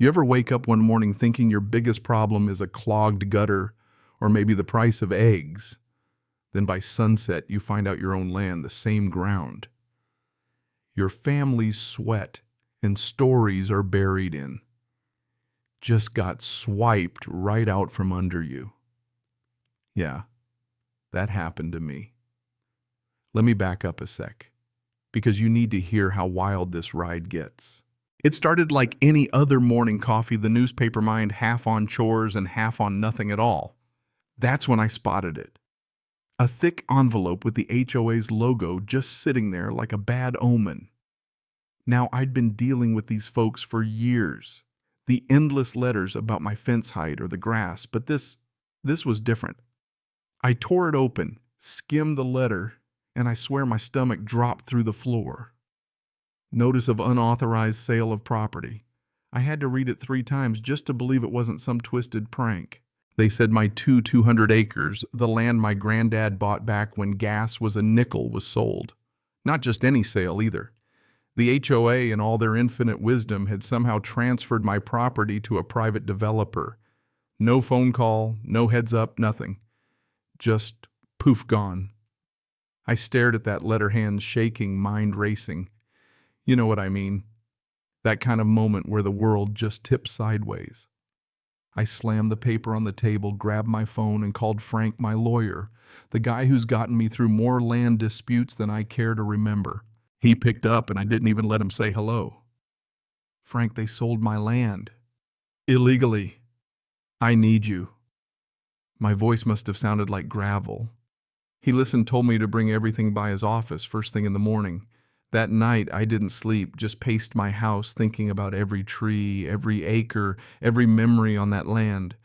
You ever wake up one morning thinking your biggest problem is a clogged gutter or maybe the price of eggs? Then by sunset, you find out your own land, the same ground. Your family's sweat and stories are buried in. Just got swiped right out from under you. Yeah, that happened to me. Let me back up a sec, because you need to hear how wild this ride gets. It started like any other morning coffee, the newspaper mind half on chores and half on nothing at all. That's when I spotted it. A thick envelope with the HOA's logo just sitting there like a bad omen. Now, I'd been dealing with these folks for years. The endless letters about my fence height or the grass, but this was different. I tore it open, skimmed the letter, and I swear my stomach dropped through the floor. Notice of unauthorized sale of property. I had to read it 3 times just to believe it wasn't some twisted prank. They said my 200 acres, the land my granddad bought back when gas was a nickel, was sold. Not just any sale either. The HOA, in all their infinite wisdom, had somehow transferred my property to a private developer. No phone call, no heads up, nothing. Just poof, gone. I stared at that letter, hand shaking, mind racing. You know what I mean. That kind of moment where the world just tips sideways. I slammed the paper on the table, grabbed my phone, and called Frank, my lawyer, the guy who's gotten me through more land disputes than I care to remember. He picked up, and I didn't even let him say hello. Frank, they sold my land. Illegally. I need you. My voice must have sounded like gravel. He listened, told me to bring everything by his office first thing in the morning. That night, I didn't sleep, just paced my house thinking about every tree, every acre, every memory on that land.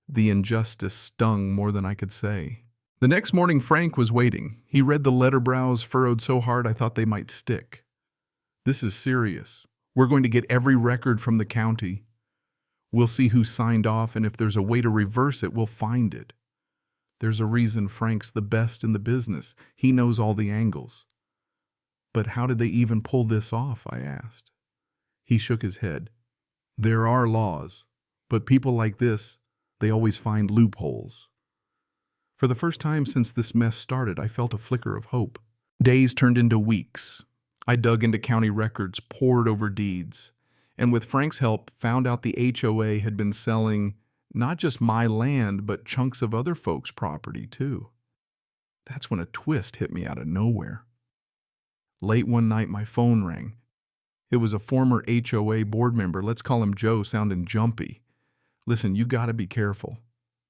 The injustice stung more than I could say. The next morning, Frank was waiting. He read the letter, brows furrowed so hard I thought they might stick. This is serious. We're going to get every record from the county. We'll see who signed off, and if there's a way to reverse it, we'll find it. There's a reason Frank's the best in the business. He knows all the angles. But how did they even pull this off, I asked. He shook his head. There are laws, but people like this, they always find loopholes. For the first time since this mess started, I felt a flicker of hope. Days turned into weeks. I dug into county records, pored over deeds, and with Frank's help, found out the HOA had been selling not just my land, but chunks of other folks' property, too. That's when a twist hit me out of nowhere. Late one night, my phone rang. It was a former HOA board member, let's call him Joe, sounding jumpy. Listen, you gotta be careful.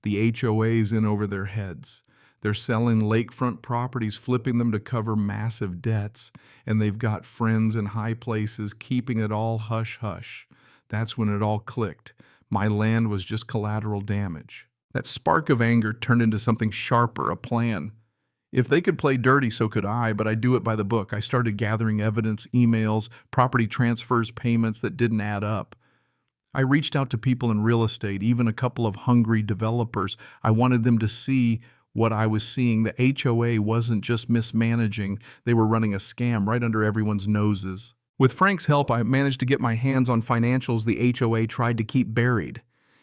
The HOA's in over their heads. They're selling lakefront properties, flipping them to cover massive debts, and they've got friends in high places keeping it all hush-hush. That's when it all clicked. My land was just collateral damage. That spark of anger turned into something sharper, a plan. If they could play dirty, so could I, but I do it by the book. I started gathering evidence, emails, property transfers, payments that didn't add up. I reached out to people in real estate, even a couple of hungry developers. I wanted them to see what I was seeing. The HOA wasn't just mismanaging, they were running a scam right under everyone's noses. With Frank's help, I managed to get my hands on financials the HOA tried to keep buried.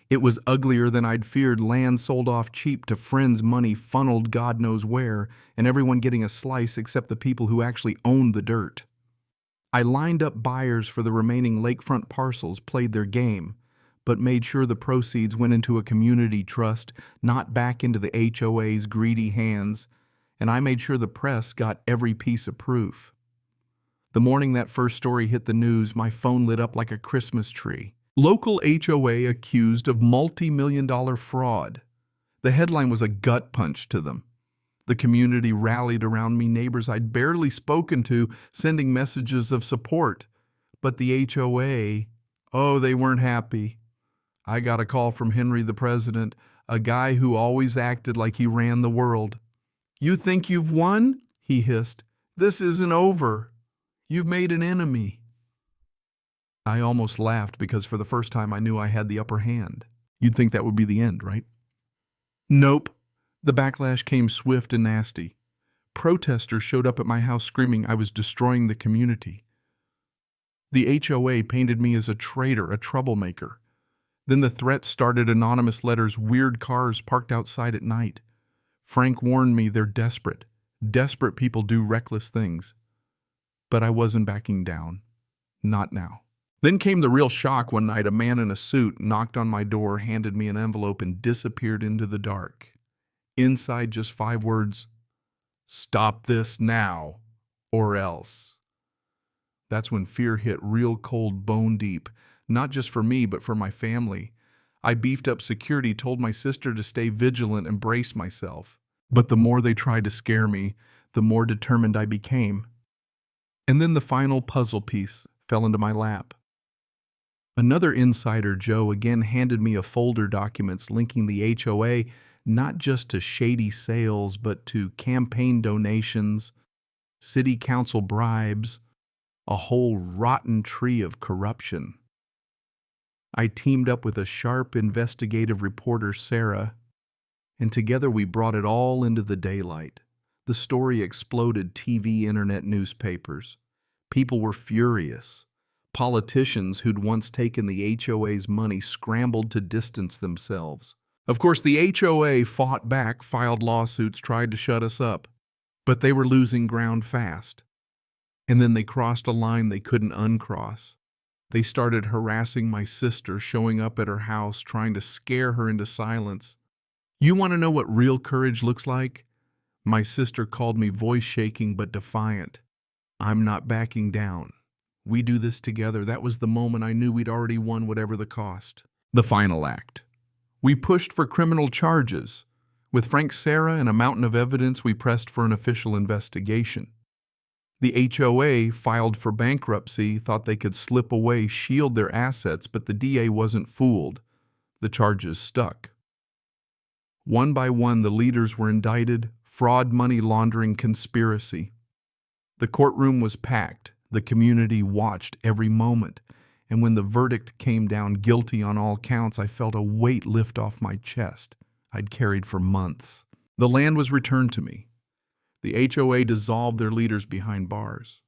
It was uglier than I'd feared. Land sold off cheap to friends, money funneled God knows where, and everyone getting a slice except the people who actually owned the dirt. I lined up buyers for the remaining lakefront parcels, played their game, but made sure the proceeds went into a community trust, not back into the HOA's greedy hands, and I made sure the press got every piece of proof. The morning that first story hit the news, my phone lit up like a Christmas tree. Local HOA accused of multi-million-dollar fraud. The headline was a gut punch to them. The community rallied around me, neighbors I'd barely spoken to, sending messages of support. But the HOA, oh, they weren't happy. I got a call from Henry, the president, a guy who always acted like he ran the world. "You think you've won?" he hissed. "This isn't over. You've made an enemy." I almost laughed because for the first time I knew I had the upper hand. You'd think that would be the end, right? Nope. The backlash came swift and nasty. Protesters showed up at my house screaming I was destroying the community. The HOA painted me as a traitor, a troublemaker. Then the threats started: anonymous letters, weird cars parked outside at night. Frank warned me they're desperate. Desperate people do reckless things. But I wasn't backing down. Not now. Then came the real shock one night. A man in a suit knocked on my door, handed me an envelope, and disappeared into the dark. Inside, just 5 words: "Stop this now, or else." That's when fear hit real cold, bone deep, not just for me, but for my family. I beefed up security, told my sister to stay vigilant and brace myself. But the more they tried to scare me, the more determined I became. And then the final puzzle piece fell into my lap. Another insider, Joe, again handed me a folder, documents linking the HOA not just to shady sales, but to campaign donations, city council bribes, a whole rotten tree of corruption. I teamed up with a sharp investigative reporter, Sarah, and together we brought it all into the daylight. The story exploded TV, internet, newspapers. People were furious. Politicians who'd once taken the HOA's money scrambled to distance themselves. Of course, the HOA fought back, filed lawsuits, tried to shut us up. But they were losing ground fast. And then they crossed a line they couldn't uncross. They started harassing my sister, showing up at her house, trying to scare her into silence. You want to know what real courage looks like? My sister called me, voice shaking but defiant. "I'm not backing down. We do this together." That was the moment I knew we'd already won, whatever the cost. The final act. We pushed for criminal charges. With Frank, Sarah, and a mountain of evidence, we pressed for an official investigation. The HOA filed for bankruptcy, thought they could slip away, shield their assets, but the DA wasn't fooled. The charges stuck. One by one, the leaders were indicted: fraud, money laundering, conspiracy. The courtroom was packed. The community watched every moment. And when the verdict came down, guilty on all counts, I felt a weight lift off my chest I'd carried for months. The land was returned to me. The HOA dissolved their leaders behind bars.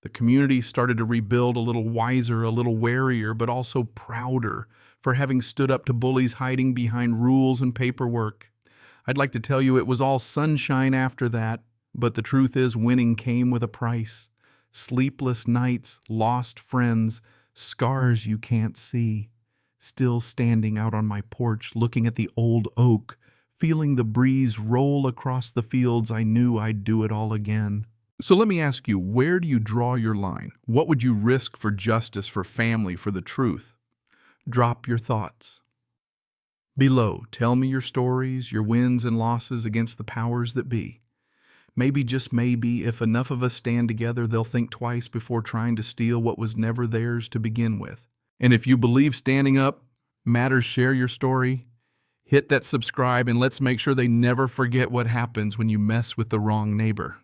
The community started to rebuild, a little wiser, a little warier, but also prouder for having stood up to bullies hiding behind rules and paperwork. I'd like to tell you it was all sunshine after that, but the truth is winning came with a price. Sleepless nights, lost friends, scars you can't see. Still standing out on my porch, looking at the old oak, feeling the breeze roll across the fields, I knew I'd do it all again. So let me ask you, where do you draw your line? What would you risk for justice, for family, for the truth? Drop your thoughts below. Tell me your stories, your wins and losses against the powers that be. Maybe, just maybe, if enough of us stand together, they'll think twice before trying to steal what was never theirs to begin with. And if you believe standing up matters, share your story, hit that subscribe, and let's make sure they never forget what happens when you mess with the wrong neighbor.